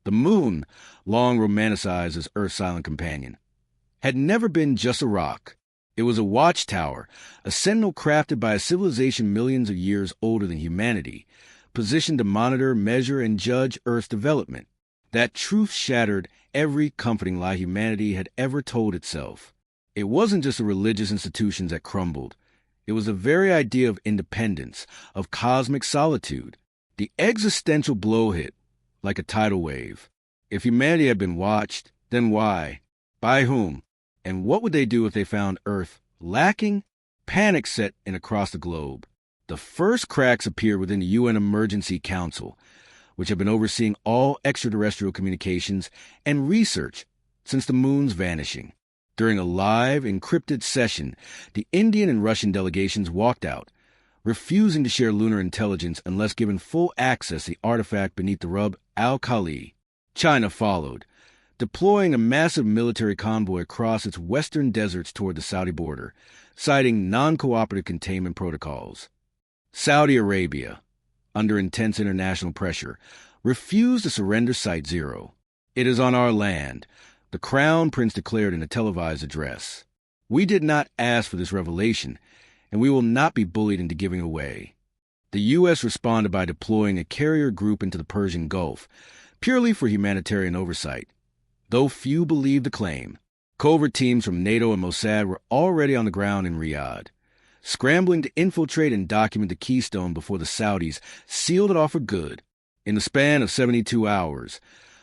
The moon, long romanticized as Earth's silent companion, had never been just a rock. It was a watchtower, a sentinel crafted by a civilization millions of years older than humanity, positioned to monitor, measure, and judge Earth's development. That truth shattered every comforting lie humanity had ever told itself. It wasn't just the religious institutions that crumbled. It was the very idea of independence, of cosmic solitude. The existential blow hit like a tidal wave. If humanity had been watched, then why? By whom? And what would they do if they found Earth lacking? Panic set in across the globe. The first cracks appeared within the UN Emergency Council, which had been overseeing all extraterrestrial communications and research since the moon's vanishing. During a live, encrypted session, the Indian and Russian delegations walked out, refusing to share lunar intelligence unless given full access to the artifact beneath the Rub al-Khali. China followed, deploying a massive military convoy across its western deserts toward the Saudi border, citing non-cooperative containment protocols. Saudi Arabia, under intense international pressure, refused to surrender Site Zero. "It is on our land," the Crown Prince declared in a televised address. "We did not ask for this revelation, and we will not be bullied into giving away." The U.S. responded by deploying a carrier group into the Persian Gulf, purely for humanitarian oversight. Though few believed the claim, covert teams from NATO and Mossad were already on the ground in Riyadh, scrambling to infiltrate and document the Keystone before the Saudis sealed it off for good. In the span of 72 hours,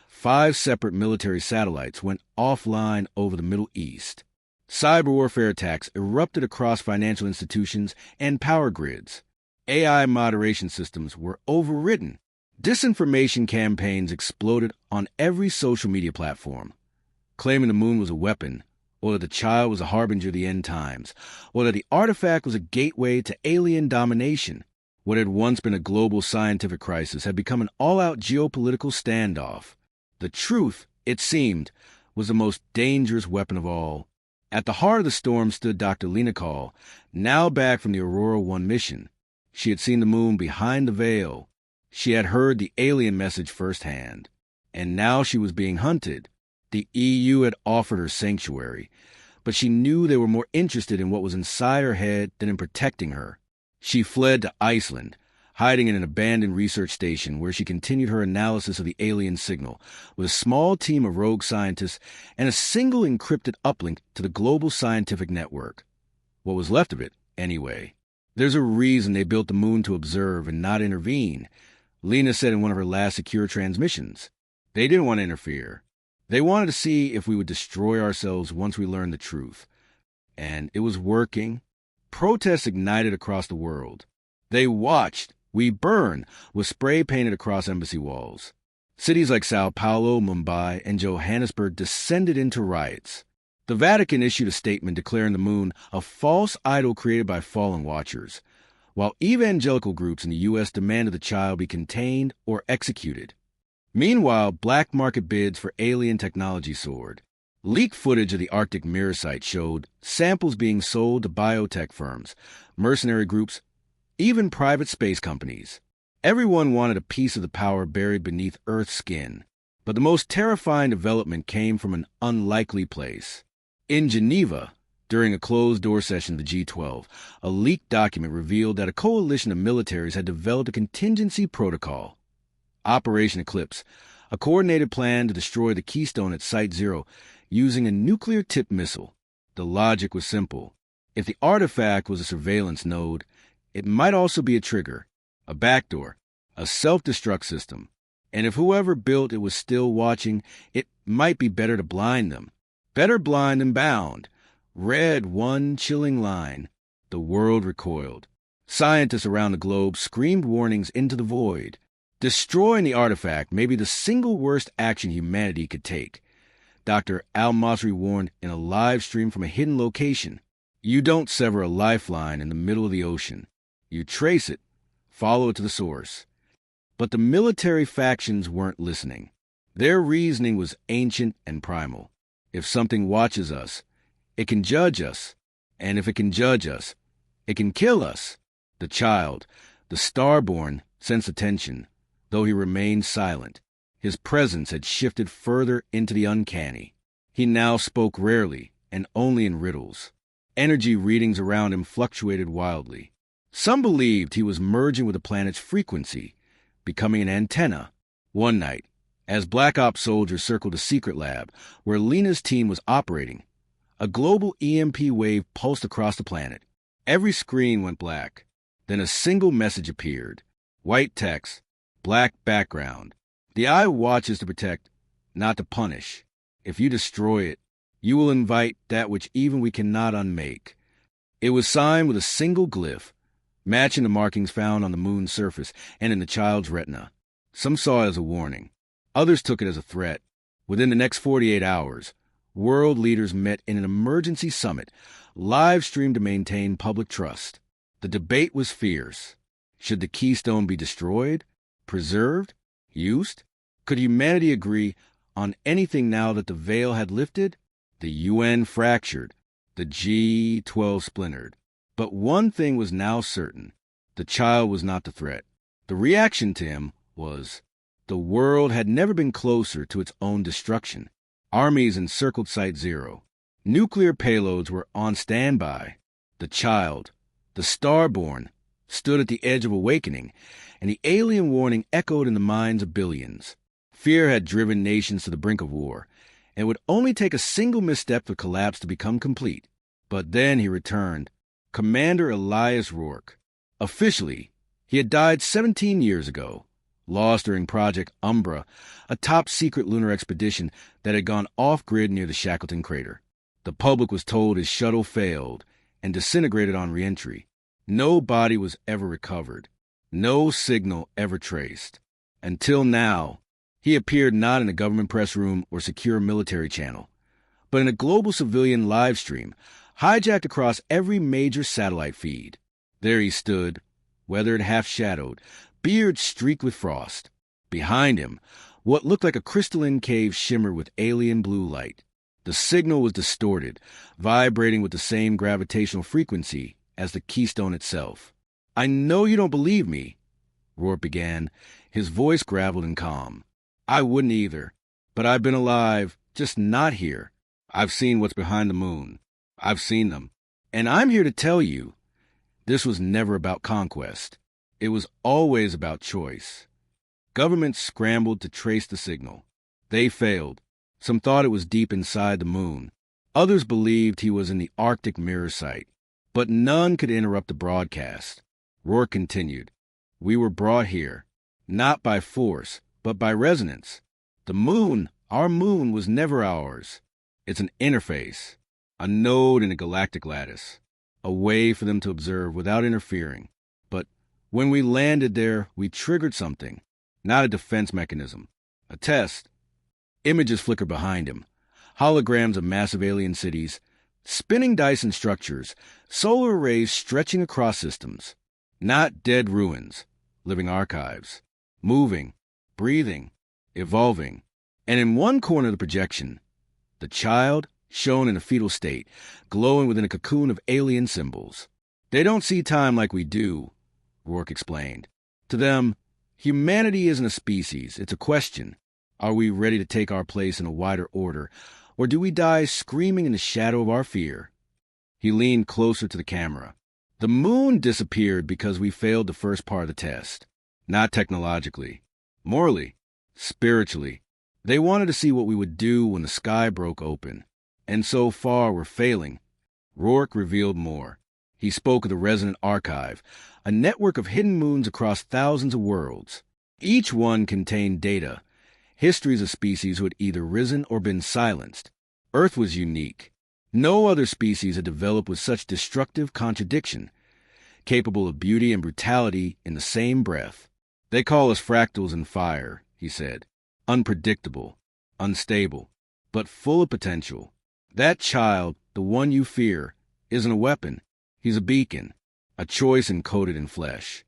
5 separate military satellites went offline over the Middle East. Cyber warfare attacks erupted across financial institutions and power grids. AI moderation systems were overridden. Disinformation campaigns exploded on every social media platform, claiming the moon was a weapon, or that the child was a harbinger of the end times, or that the artifact was a gateway to alien domination. What had once been a global scientific crisis had become an all-out geopolitical standoff. The truth, it seemed, was the most dangerous weapon of all. At the heart of the storm stood Dr. Lena Call, now back from the Aurora 1 mission. She had seen the moon behind the veil. She had heard the alien message firsthand. And now she was being hunted. The EU had offered her sanctuary, but she knew they were more interested in what was inside her head than in protecting her. She fled to Iceland, hiding in an abandoned research station where she continued her analysis of the alien signal with a small team of rogue scientists and a single encrypted uplink to the global scientific network. What was left of it, anyway. "There's a reason they built the moon to observe and not intervene," Lena said in one of her last secure transmissions. "They didn't want to interfere. They wanted to see if we would destroy ourselves once we learned the truth." And it was working. Protests ignited across the world. "They watched. We burn," was spray painted across embassy walls. Cities like Sao Paulo, Mumbai, and Johannesburg descended into riots. The Vatican issued a statement declaring the moon a false idol created by fallen watchers, while evangelical groups in the U.S. demanded the child be contained or executed. Meanwhile, black market bids for alien technology soared. Leaked footage of the Arctic Mirror site showed samples being sold to biotech firms, mercenary groups, even private space companies. Everyone wanted a piece of the power buried beneath Earth's skin. But the most terrifying development came from an unlikely place. In Geneva, during a closed-door session of the G12, a leaked document revealed that a coalition of militaries had developed a contingency protocol. Operation Eclipse, a coordinated plan to destroy the Keystone at Site Zero using a nuclear-tipped missile. The logic was simple. If the artifact was a surveillance node, it might also be a trigger, a backdoor, a self-destruct system. And if whoever built it was still watching, it might be better to blind them. Better blind than bound. Read one chilling line. The world recoiled. Scientists around the globe screamed warnings into the void. Destroying the artifact may be the single worst action humanity could take. Dr. Al-Masri warned in a live stream from a hidden location. You don't sever a lifeline in the middle of the ocean. You trace it, follow it to the source. But the military factions weren't listening. Their reasoning was ancient and primal. If something watches us, it can judge us. And if it can judge us, it can kill us. The child, the starborn, sensed attention, though he remained silent. His presence had shifted further into the uncanny. He now spoke rarely and only in riddles. Energy readings around him fluctuated wildly. Some believed he was merging with the planet's frequency, becoming an antenna. One night, as Black Ops soldiers circled a secret lab where Lena's team was operating, a global EMP wave pulsed across the planet. Every screen went black. Then a single message appeared. White text, black background. The eye watches to protect, not to punish. If you destroy it, you will invite that which even we cannot unmake. It was signed with a single glyph, matching the markings found on the moon's surface and in the child's retina. Some saw it as a warning. Others took it as a threat. Within the next 48 hours, world leaders met in an emergency summit, live-streamed to maintain public trust. The debate was fierce. Should the keystone be destroyed, preserved, used? Could humanity agree on anything now that the veil had lifted? The UN fractured, the G12 splintered. But one thing was now certain. The child was not the threat. The reaction to him was, the world had never been closer to its own destruction. Armies encircled Site Zero. Nuclear payloads were on standby. The child, the starborn, stood at the edge of awakening, and the alien warning echoed in the minds of billions. Fear had driven nations to the brink of war, and it would only take a single misstep for collapse to become complete. But then he returned, Commander Elias Rourke. Officially, he had died 17 years ago, lost during Project Umbra, a top-secret lunar expedition that had gone off-grid near the Shackleton crater. The public was told his shuttle failed and disintegrated on re-entry. No body was ever recovered. No signal ever traced. Until now, he appeared not in a government press room or secure military channel, but in a global civilian live stream, hijacked across every major satellite feed. There he stood, weathered, half-shadowed, beard streaked with frost. Behind him, what looked like a crystalline cave shimmered with alien blue light. The signal was distorted, vibrating with the same gravitational frequency as the keystone itself. "I know you don't believe me," Rourke began, his voice graveled and calm. "I wouldn't either, but I've been alive, just not here. I've seen what's behind the moon. I've seen them. And I'm here to tell you, this was never about conquest. It was always about choice." Governments scrambled to trace the signal. They failed. Some thought it was deep inside the moon. Others believed he was in the Arctic mirror site. But none could interrupt the broadcast. Rourke continued, "We were brought here, not by force, but by resonance. The moon, our moon, was never ours. It's an interface, a node in a galactic lattice, a way for them to observe without interfering. But when we landed there, we triggered something, not a defense mechanism, a test." Images flickered behind him, holograms of massive alien cities, spinning Dyson structures, solar arrays stretching across systems. Not dead ruins, living archives, moving, breathing, evolving. And in one corner of the projection, the child, shown in a fetal state, glowing within a cocoon of alien symbols. "They don't see time like we do," Rourke explained. "To them, humanity isn't a species, it's a question. Are we ready to take our place in a wider order, or do we die screaming in the shadow of our fear?" He leaned closer to the camera. "The moon disappeared because we failed the first part of the test. Not technologically. Morally. Spiritually. They wanted to see what we would do when the sky broke open. And so far, we're failing." Rourke revealed more. He spoke of the Resonant Archive, a network of hidden moons across thousands of worlds. Each one contained data, histories of species who had either risen or been silenced. Earth was unique. No other species had developed with such destructive contradiction, capable of beauty and brutality in the same breath. "They call us fractals in fire," he said. "Unpredictable, unstable, but full of potential. That child, the one you fear, isn't a weapon. He's a beacon, a choice encoded in flesh."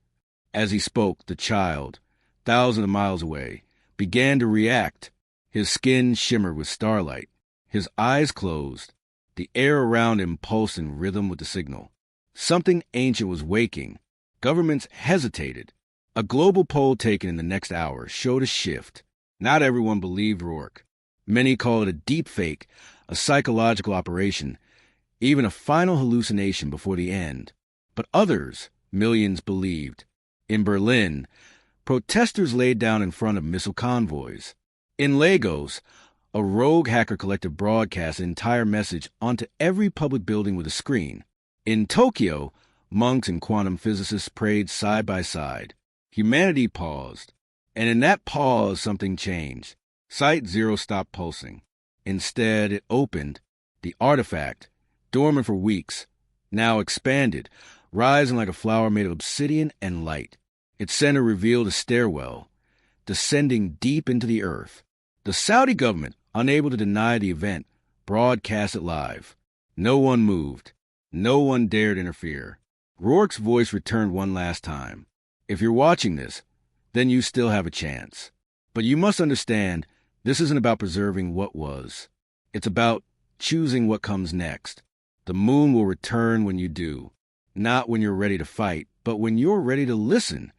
As he spoke, the child, thousands of miles away, began to react. His skin shimmered with starlight. His eyes closed. The air around him pulsed in rhythm with the signal. Something ancient was waking. Governments hesitated. A global poll taken in the next hour showed a shift. Not everyone believed Rourke. Many call it a deep fake, a psychological operation, even a final hallucination before the end. But others, millions, believed. In Berlin, protesters laid down in front of missile convoys. In Lagos, a rogue hacker collective broadcast an entire message onto every public building with a screen. In Tokyo, monks and quantum physicists prayed side by side. Humanity paused. And in that pause, something changed. Site Zero stopped pulsing. Instead, it opened. The artifact, dormant for weeks, now expanded, rising like a flower made of obsidian and light. Its center revealed a stairwell, descending deep into the earth. The Saudi government, unable to deny the event, broadcast it live. No one moved. No one dared interfere. Rourke's voice returned one last time. If you're watching this, then you still have a chance. But you must understand, this isn't about preserving what was. It's about choosing what comes next. The moon will return when you do. Not when you're ready to fight, but when you're ready to listen.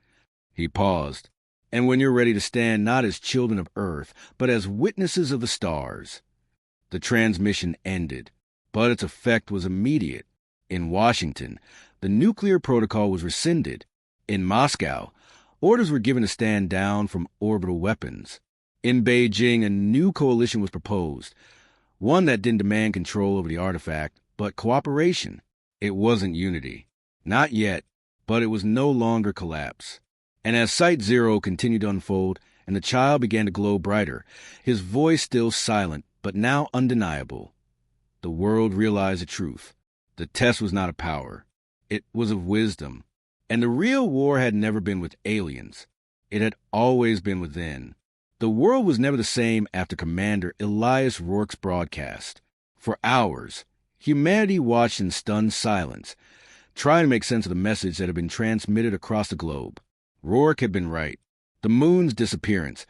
He paused. And when you're ready to stand not as children of Earth, but as witnesses of the stars. The transmission ended, but its effect was immediate. In Washington, the nuclear protocol was rescinded. In Moscow, orders were given to stand down from orbital weapons. In Beijing, a new coalition was proposed, one that didn't demand control over the artifact, but cooperation. It wasn't unity. Not yet, but it was no longer collapse. And as Site Zero continued to unfold and the child began to glow brighter, his voice still silent, but now undeniable, the world realized the truth. The test was not of power. It was of wisdom. And the real war had never been with aliens. It had always been within. The world was never the same after Commander Elias Rourke's broadcast. For hours, humanity watched in stunned silence, trying to make sense of the message that had been transmitted across the globe. Rourke had been right. The moon's disappearance,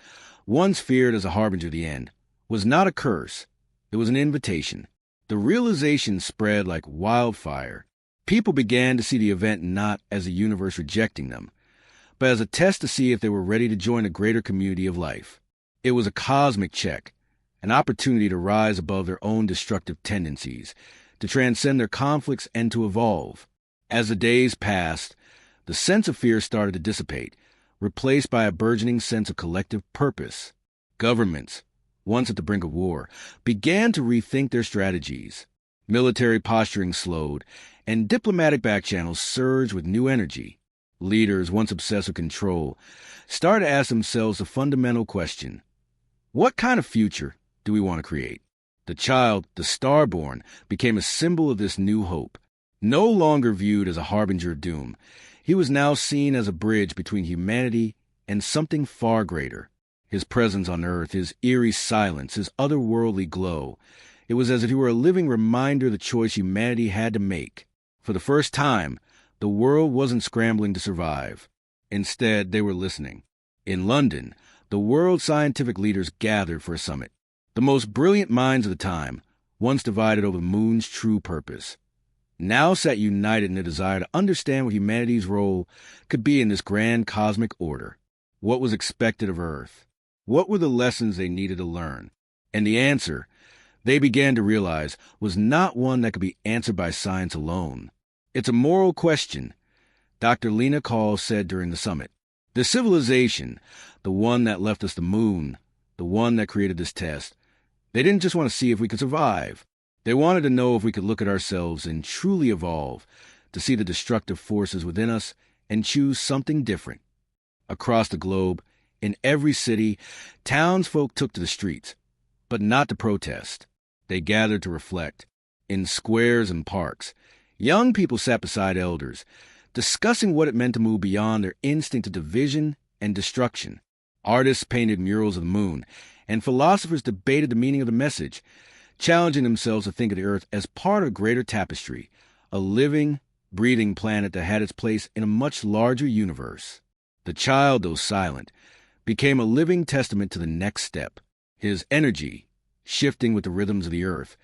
once feared as a harbinger of the end, was not a curse. It was an invitation. The realization spread like wildfire. People began to see the event not as a universe rejecting them, but as a test to see if they were ready to join a greater community of life. It was a cosmic check, an opportunity to rise above their own destructive tendencies, to transcend their conflicts and to evolve. As the days passed, the sense of fear started to dissipate, replaced by a burgeoning sense of collective purpose. Governments, once at the brink of war, began to rethink their strategies. Military posturing slowed, and diplomatic backchannels surged with new energy. Leaders, once obsessed with control, started to ask themselves the fundamental question: what kind of future do we want to create? The child, the starborn, became a symbol of this new hope. No longer viewed as a harbinger of doom, he was now seen as a bridge between humanity and something far greater. His presence on Earth, his eerie silence, his otherworldly glow, it was as if he were a living reminder of the choice humanity had to make. For the first time, the world wasn't scrambling to survive. Instead, they were listening. In London, the world's scientific leaders gathered for a summit. The most brilliant minds of the time, once divided over the moon's true purpose, now sat united in their desire to understand what humanity's role could be in this grand cosmic order. What was expected of Earth? What were the lessons they needed to learn? And the answer, they began to realize, was not one that could be answered by science alone. It's a moral question, Dr. Lena Call said during the summit. The civilization, the one that left us the moon, the one that created this test, they didn't just want to see if we could survive. They wanted to know if we could look at ourselves and truly evolve, to see the destructive forces within us and choose something different. Across the globe, in every city, townsfolk took to the streets, but not to protest. They gathered to reflect. In squares and parks, young people sat beside elders, discussing what it meant to move beyond their instinct of division and destruction. Artists painted murals of the moon, and philosophers debated the meaning of the message, challenging themselves to think of the Earth as part of a greater tapestry, a living, breathing planet that had its place in a much larger universe. The child, though silent, became a living testament to the next step. His energy, shifting with the rhythms of the Earth,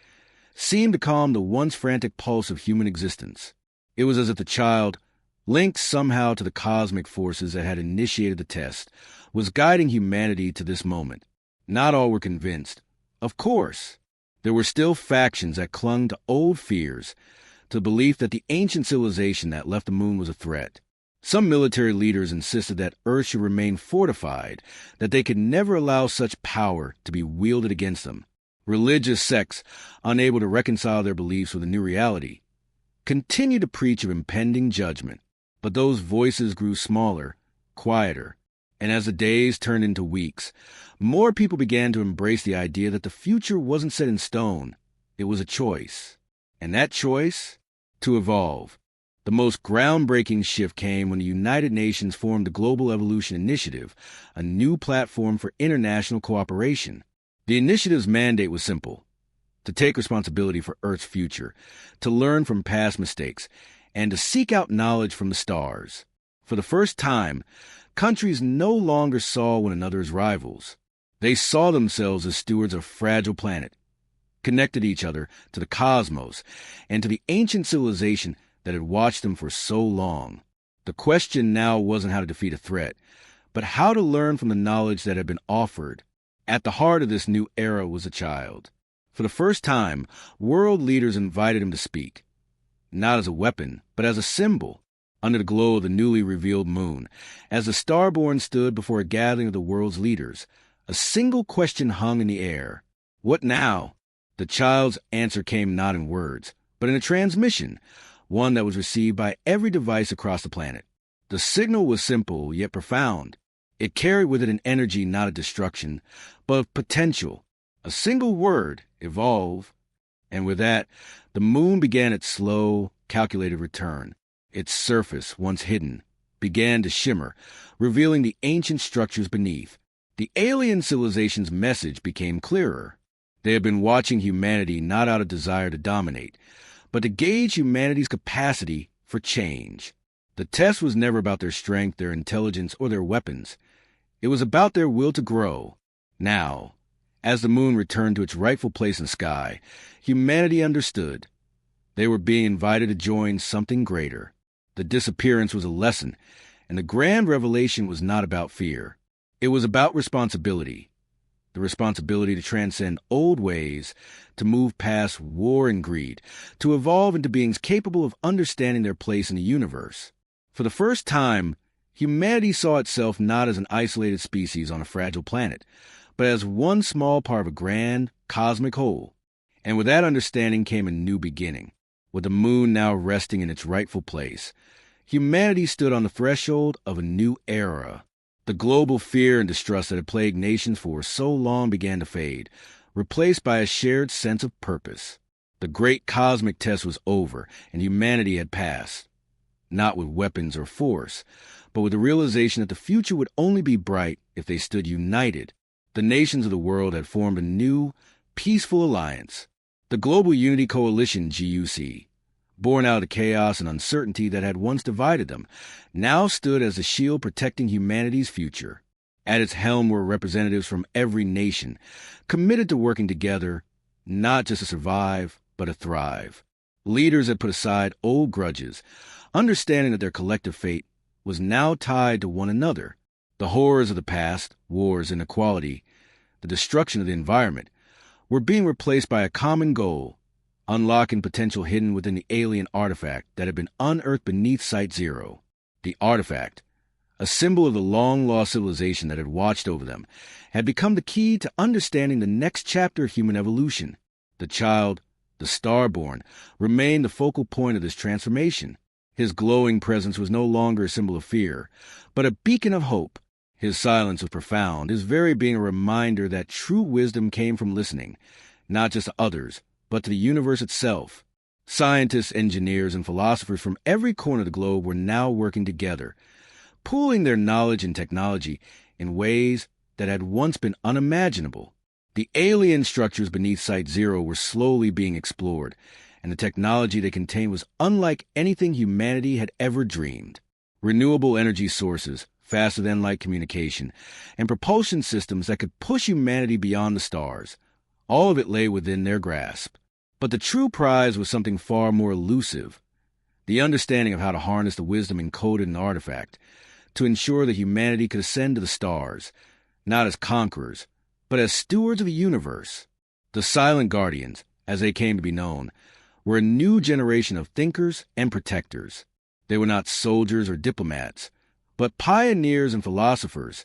seemed to calm the once frantic pulse of human existence. It was as if the child, linked somehow to the cosmic forces that had initiated the test, was guiding humanity to this moment. Not all were convinced. Of course, there were still factions that clung to old fears, to the belief that the ancient civilization that left the moon was a threat. Some military leaders insisted that Earth should remain fortified, that they could never allow such power to be wielded against them. Religious sects, unable to reconcile their beliefs with a new reality, continued to preach of impending judgment. But those voices grew smaller, quieter, and as the days turned into weeks, more people began to embrace the idea that the future wasn't set in stone. It was a choice. And that choice? To evolve. The most groundbreaking shift came when the United Nations formed the Global Evolution Initiative, a new platform for international cooperation. The initiative's mandate was simple: to take responsibility for Earth's future, to learn from past mistakes, and to seek out knowledge from the stars. For the first time, countries no longer saw one another as rivals. They saw themselves as stewards of a fragile planet, connected each other to the cosmos and to the ancient civilization that had watched them for so long. The question now wasn't how to defeat a threat, but how to learn from the knowledge that had been offered. At the heart of this new era was a child. For the first time, world leaders invited him to speak, not as a weapon, but as a symbol, under the glow of the newly revealed moon. As the Starborn stood before a gathering of the world's leaders, a single question hung in the air. What now? The child's answer came not in words, but in a transmission, one that was received by every device across the planet. The signal was simple, yet profound. It carried with it an energy not of destruction, but of potential. A single word: evolve. And with that, the moon began its slow, calculated return. Its surface, once hidden, began to shimmer, revealing the ancient structures beneath. The alien civilization's message became clearer. They had been watching humanity not out of desire to dominate, but to gauge humanity's capacity for change. The test was never about their strength, their intelligence, or their weapons. It was about their will to grow. Now, as the moon returned to its rightful place in the sky, humanity understood. They were being invited to join something greater. The disappearance was a lesson, and the grand revelation was not about fear. It was about responsibility. The responsibility to transcend old ways, to move past war and greed, to evolve into beings capable of understanding their place in the universe. For the first time, humanity saw itself not as an isolated species on a fragile planet, but as one small part of a grand, cosmic whole. And with that understanding came a new beginning. With the moon now resting in its rightful place, humanity stood on the threshold of a new era. The global fear and distrust that had plagued nations for so long began to fade, replaced by a shared sense of purpose. The great cosmic test was over, and humanity had passed. Not with weapons or force, but with the realization that the future would only be bright if they stood united. The nations of the world had formed a new, peaceful alliance, the Global Unity Coalition, GUC. Born out of the chaos and uncertainty that had once divided them, now stood as a shield protecting humanity's future. At its helm were representatives from every nation, committed to working together, not just to survive, but to thrive. Leaders had put aside old grudges, understanding that their collective fate was now tied to one another. The horrors of the past, wars, inequality, the destruction of the environment, were being replaced by a common goal: unlocking potential hidden within the alien artifact that had been unearthed beneath Site Zero. The artifact, a symbol of the long-lost civilization that had watched over them, had become the key to understanding the next chapter of human evolution. The child, the Starborn, remained the focal point of this transformation. His glowing presence was no longer a symbol of fear, but a beacon of hope. His silence was profound, his very being a reminder that true wisdom came from listening, not just to others, but to the universe itself. Scientists, engineers, and philosophers from every corner of the globe were now working together, pooling their knowledge and technology in ways that had once been unimaginable. The alien structures beneath Site Zero were slowly being explored, and the technology they contained was unlike anything humanity had ever dreamed. Renewable energy sources, faster-than-light communication, and propulsion systems that could push humanity beyond the stars. All of it lay within their grasp. But the true prize was something far more elusive: the understanding of how to harness the wisdom encoded in the artifact, to ensure that humanity could ascend to the stars, not as conquerors, but as stewards of the universe. The Silent Guardians, as they came to be known, were a new generation of thinkers and protectors. They were not soldiers or diplomats, but pioneers and philosophers,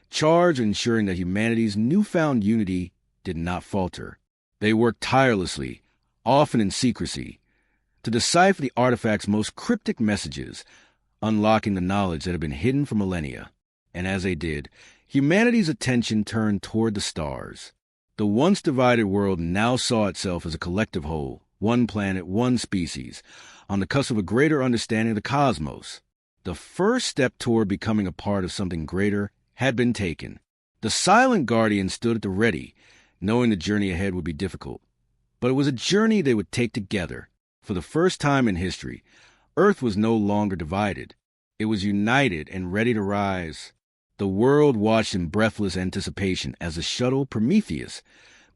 charged with ensuring that humanity's newfound unity did not falter. They worked tirelessly, often in secrecy, to decipher the artifact's most cryptic messages, unlocking the knowledge that had been hidden for millennia. And as they did, humanity's attention turned toward the stars. The once divided world now saw itself as a collective whole, one planet, one species, on the cusp of a greater understanding of the cosmos. The first step toward becoming a part of something greater had been taken. The Silent Guardian stood at the ready, knowing the journey ahead would be difficult. But it was a journey they would take together. For the first time in history, Earth was no longer divided. It was united and ready to rise. The world watched in breathless anticipation as the shuttle Prometheus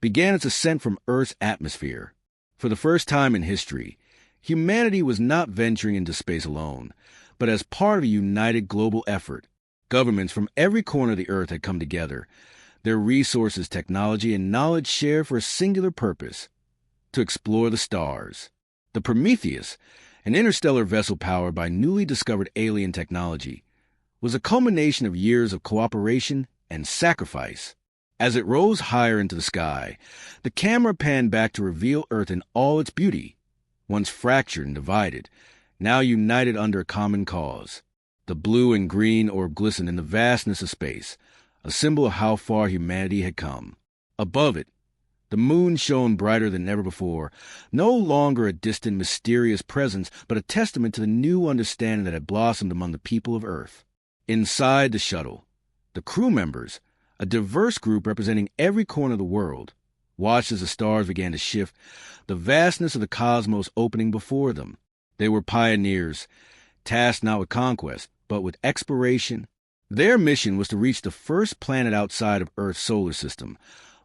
began its ascent from Earth's atmosphere. For the first time in history, humanity was not venturing into space alone, but as part of a united global effort. Governments from every corner of the Earth had come together, their resources, technology, and knowledge shared for a singular purpose: to explore the stars. The Prometheus, an interstellar vessel powered by newly discovered alien technology, was a culmination of years of cooperation and sacrifice. As it rose higher into the sky, the camera panned back to reveal Earth in all its beauty, once fractured and divided, now united under a common cause. The blue and green orb glistened in the vastness of space, a symbol of how far humanity had come. Above it, the moon shone brighter than ever before, no longer a distant, mysterious presence, but a testament to the new understanding that had blossomed among the people of Earth. Inside the shuttle, the crew members, a diverse group representing every corner of the world, watched as the stars began to shift, the vastness of the cosmos opening before them. They were pioneers, tasked not with conquest, but with exploration. Their mission was to reach the first planet outside of Earth's solar system,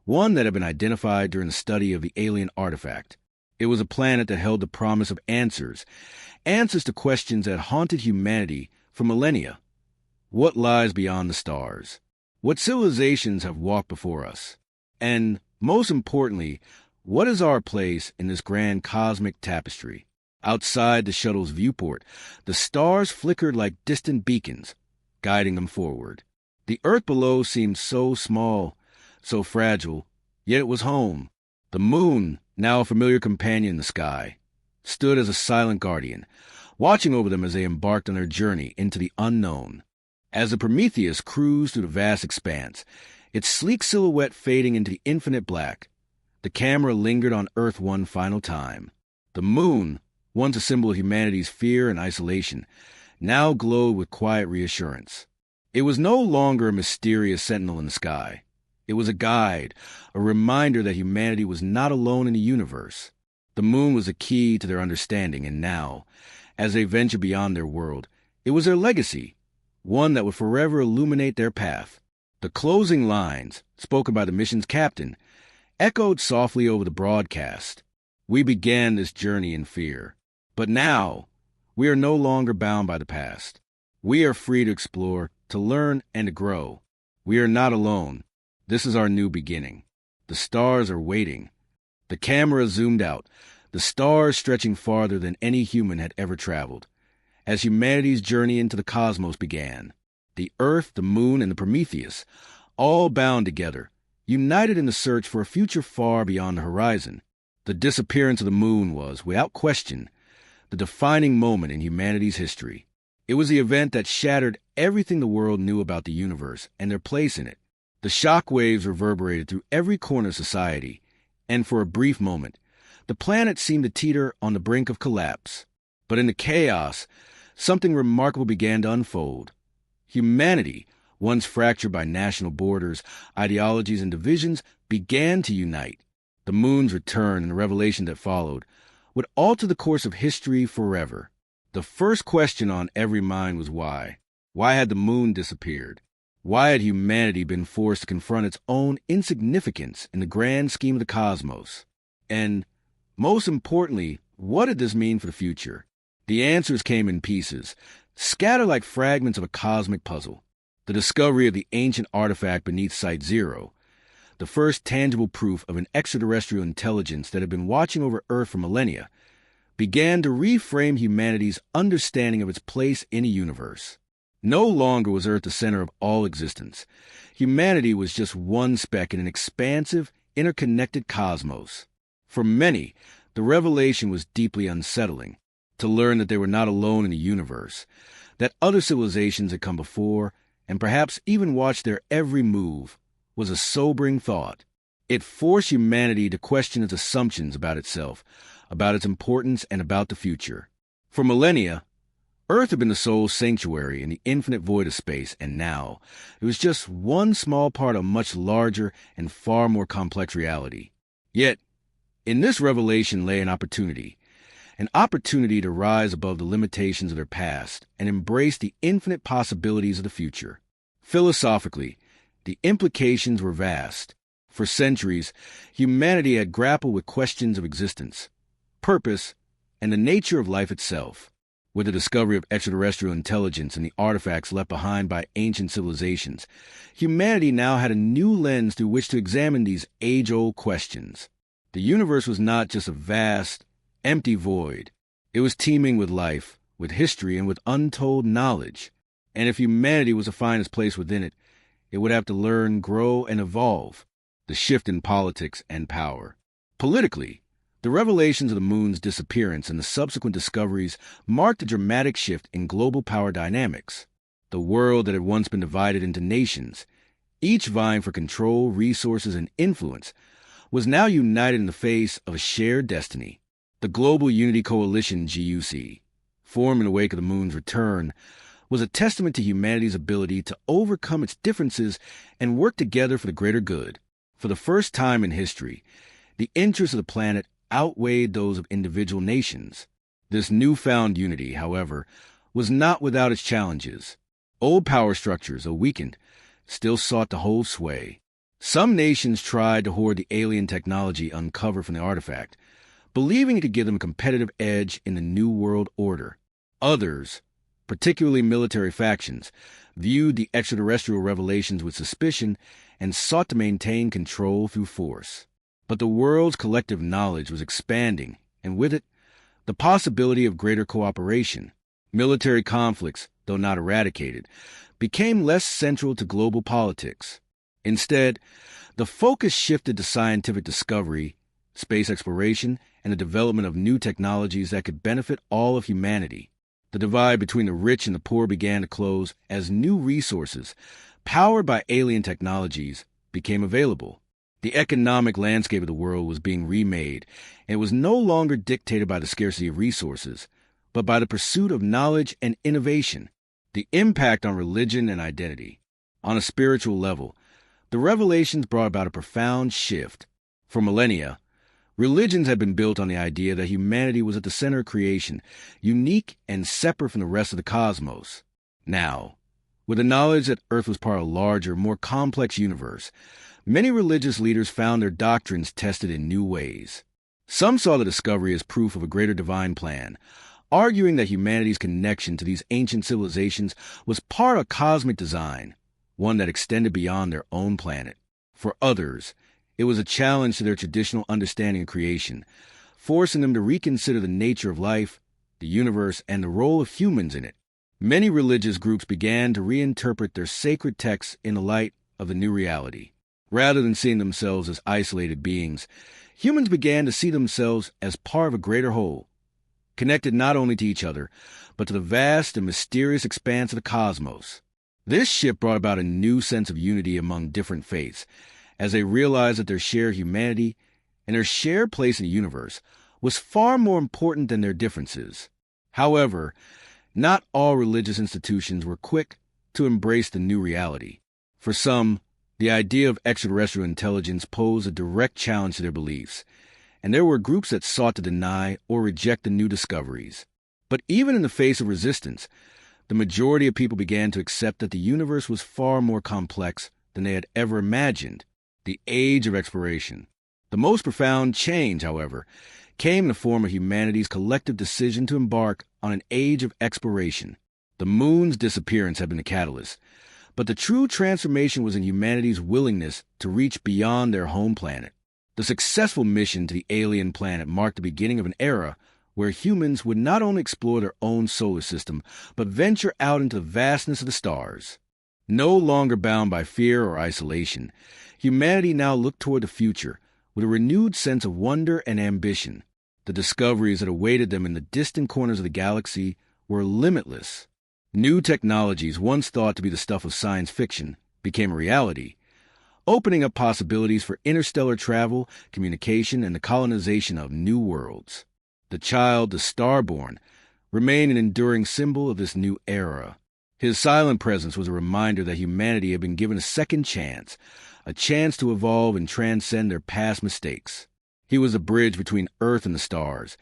one that had been identified during the study of the alien artifact. It was a planet that held the promise of answers to questions that haunted humanity for millennia. What lies beyond the stars? What civilizations have walked before us? And, most importantly, what is our place in this grand cosmic tapestry? Outside the shuttle's viewport, the stars flickered like distant beacons, guiding them forward. The Earth below seemed so small, so fragile, yet it was home. The moon, now a familiar companion in the sky, stood as a silent guardian, watching over them as they embarked on their journey into the unknown. As the Prometheus cruised through the vast expanse, its sleek silhouette fading into the infinite black, the camera lingered on Earth one final time. The moon, once a symbol of humanity's fear and isolation, now glowed with quiet reassurance. It was no longer a mysterious sentinel in the sky. It was a guide, a reminder that humanity was not alone in the universe. The moon was a key to their understanding, and now, as they ventured beyond their world, it was their legacy, one that would forever illuminate their path. The closing lines, spoken by the mission's captain, echoed softly over the broadcast. We began this journey in fear, but now we are no longer bound by the past. We are free to explore, to learn, and to grow. We are not alone. This is our new beginning. The stars are waiting. The camera zoomed out, the stars stretching farther than any human had ever traveled. As humanity's journey into the cosmos began, the Earth, the moon, and the Prometheus, all bound together, united in the search for a future far beyond the horizon. The disappearance of the moon was, without question, the defining moment in humanity's history. It was the event that shattered everything the world knew about the universe and their place in it. The shock waves reverberated through every corner of society, and for a brief moment, the planet seemed to teeter on the brink of collapse. But in the chaos, something remarkable began to unfold. Humanity, once fractured by national borders, ideologies, and divisions, began to unite. The moon's return and the revelation that followed would alter the course of history forever. The first question on every mind was why. Why had the moon disappeared? Why had humanity been forced to confront its own insignificance in the grand scheme of the cosmos? And, most importantly, what did this mean for the future? The answers came in pieces, scattered like fragments of a cosmic puzzle. The discovery of the ancient artifact beneath Site Zero, the first tangible proof of an extraterrestrial intelligence that had been watching over Earth for millennia, began to reframe humanity's understanding of its place in the universe. No longer was Earth the center of all existence. Humanity was just one speck in an expansive, interconnected cosmos. For many, the revelation was deeply unsettling, to learn that they were not alone in the universe, that other civilizations had come before, and perhaps even watched their every move, was a sobering thought. It forced humanity to question its assumptions about itself, about its importance, and about the future. For millennia, Earth had been the sole sanctuary in the infinite void of space, and now it was just one small part of a much larger and far more complex reality. Yet, in this revelation lay an opportunity to rise above the limitations of their past and embrace the infinite possibilities of the future. Philosophically, the implications were vast. For centuries, humanity had grappled with questions of existence, purpose, and the nature of life itself. With the discovery of extraterrestrial intelligence and the artifacts left behind by ancient civilizations, humanity now had a new lens through which to examine these age-old questions. The universe was not just a vast, empty void. It was teeming with life, with history, and with untold knowledge. And if humanity was to find its place within it, it would have to learn, grow, and evolve. The shift in politics and power. Politically, the revelations of the moon's disappearance and the subsequent discoveries marked a dramatic shift in global power dynamics. The world that had once been divided into nations, each vying for control, resources, and influence, was now united in the face of a shared destiny. The Global Unity Coalition, GUC, formed in the wake of the moon's return, was a testament to humanity's ability to overcome its differences and work together for the greater good. For the first time in history, the interests of the planet outweighed those of individual nations. This newfound unity, however, was not without its challenges. Old power structures, though weakened, still sought to hold sway. Some nations tried to hoard the alien technology uncovered from the artifact, believing it could give them a competitive edge in the New World Order. Others, particularly military factions, viewed the extraterrestrial revelations with suspicion and sought to maintain control through force. But the world's collective knowledge was expanding, and with it, the possibility of greater cooperation. Military conflicts, though not eradicated, became less central to global politics. Instead, the focus shifted to scientific discovery, space exploration, and the development of new technologies that could benefit all of humanity. The divide between the rich and the poor began to close as new resources, powered by alien technologies, became available. The economic landscape of the world was being remade, and it was no longer dictated by the scarcity of resources, but by the pursuit of knowledge and innovation. The impact on religion and identity. On a spiritual level, the revelations brought about a profound shift. For millennia, religions had been built on the idea that humanity was at the center of creation, unique and separate from the rest of the cosmos. Now, with the knowledge that Earth was part of a larger, more complex universe, many religious leaders found their doctrines tested in new ways. Some saw the discovery as proof of a greater divine plan, arguing that humanity's connection to these ancient civilizations was part of cosmic design, one that extended beyond their own planet. For others, it was a challenge to their traditional understanding of creation, forcing them to reconsider the nature of life, the universe, and the role of humans in it. Many religious groups began to reinterpret their sacred texts in the light of the new reality. Rather than seeing themselves as isolated beings, humans began to see themselves as part of a greater whole, connected not only to each other, but to the vast and mysterious expanse of the cosmos. This shift brought about a new sense of unity among different faiths, as they realized that their shared humanity and their shared place in the universe was far more important than their differences. However, not all religious institutions were quick to embrace the new reality. For some, the idea of extraterrestrial intelligence posed a direct challenge to their beliefs, and there were groups that sought to deny or reject the new discoveries. But even in the face of resistance, the majority of people began to accept that the universe was far more complex than they had ever imagined. The age of exploration. The most profound change, however, came in the form of humanity's collective decision to embark on an age of exploration. The moon's disappearance had been the catalyst, But the true transformation was in humanity's willingness to reach beyond their home planet. The successful mission to the alien planet marked the beginning of an era where humans would not only explore their own solar system, but venture out into the vastness of the stars. No longer bound by fear or isolation, humanity now looked toward the future with a renewed sense of wonder and ambition. The discoveries that awaited them in the distant corners of the galaxy were limitless. New technologies, once thought to be the stuff of science fiction, became a reality, opening up possibilities for interstellar travel, communication, and the colonization of new worlds. The child, the starborn, remained an enduring symbol of this new era. His silent presence was a reminder that humanity had been given a second chance, a chance to evolve and transcend their past mistakes. He was a bridge between Earth and the stars,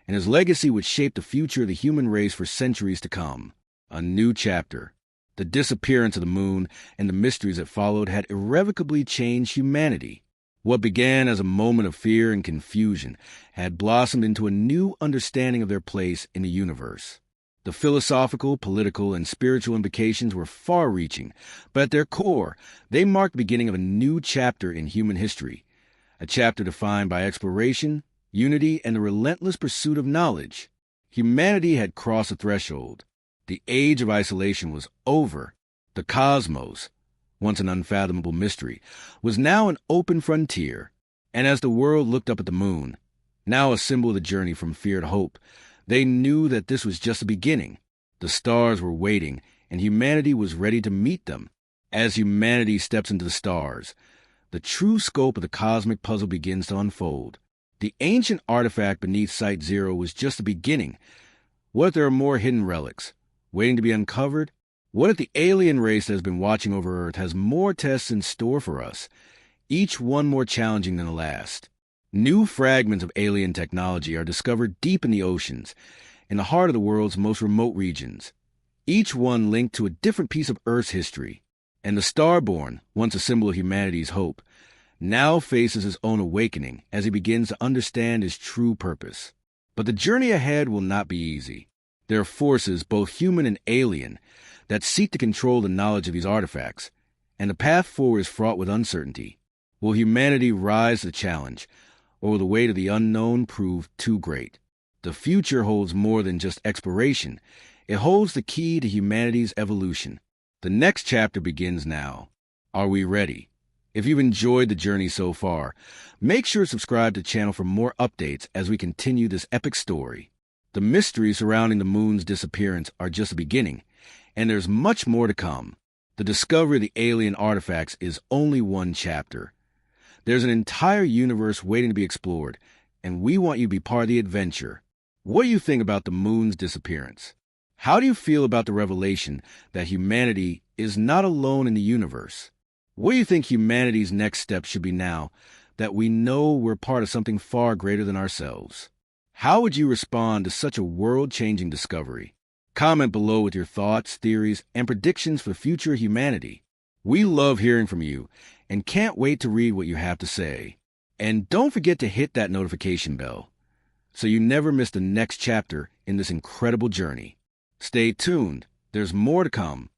and his legacy would shape the future of the human race for centuries to come. A new chapter. The disappearance of the moon and the mysteries that followed had irrevocably changed humanity. What began as a moment of fear and confusion had blossomed into a new understanding of their place in the universe. The philosophical, political, and spiritual implications were far-reaching, but at their core, they marked the beginning of a new chapter in human history, a chapter defined by exploration, unity, and the relentless pursuit of knowledge. Humanity had crossed a threshold. The age of isolation was over. The cosmos, once an unfathomable mystery, was now an open frontier. And as the world looked up at the moon, now a symbol of the journey from fear to hope, they knew that this was just the beginning. The stars were waiting, and humanity was ready to meet them. As humanity steps into the stars, the true scope of the cosmic puzzle begins to unfold. The ancient artifact beneath Site Zero was just the beginning. What if there are more hidden relics, waiting to be uncovered? What if the alien race that has been watching over Earth has more tests in store for us, each one more challenging than the last? New fragments of alien technology are discovered deep in the oceans, in the heart of the world's most remote regions, each one linked to a different piece of Earth's history. And the Starborn, once a symbol of humanity's hope, now faces his own awakening as he begins to understand his true purpose. But the journey ahead will not be easy. There are forces, both human and alien, that seek to control the knowledge of these artifacts, and the path forward is fraught with uncertainty. Will humanity rise to the challenge, or will the weight of the unknown prove too great? The future holds more than just exploration. It holds the key to humanity's evolution. The next chapter begins now. Are we ready? If you've enjoyed the journey so far, make sure to subscribe to the channel for more updates as we continue this epic story. The mysteries surrounding the moon's disappearance are just the beginning, and there's much more to come. The discovery of the alien artifacts is only one chapter. There's an entire universe waiting to be explored, and we want you to be part of the adventure. What do you think about the moon's disappearance? How do you feel about the revelation that humanity is not alone in the universe? What do you think humanity's next step should be now that we know we're part of something far greater than ourselves? How would you respond to such a world-changing discovery? Comment below with your thoughts, theories, and predictions for the future of humanity. We love hearing from you and can't wait to read what you have to say. And don't forget to hit that notification bell so you never miss the next chapter in this incredible journey. Stay tuned. There's more to come.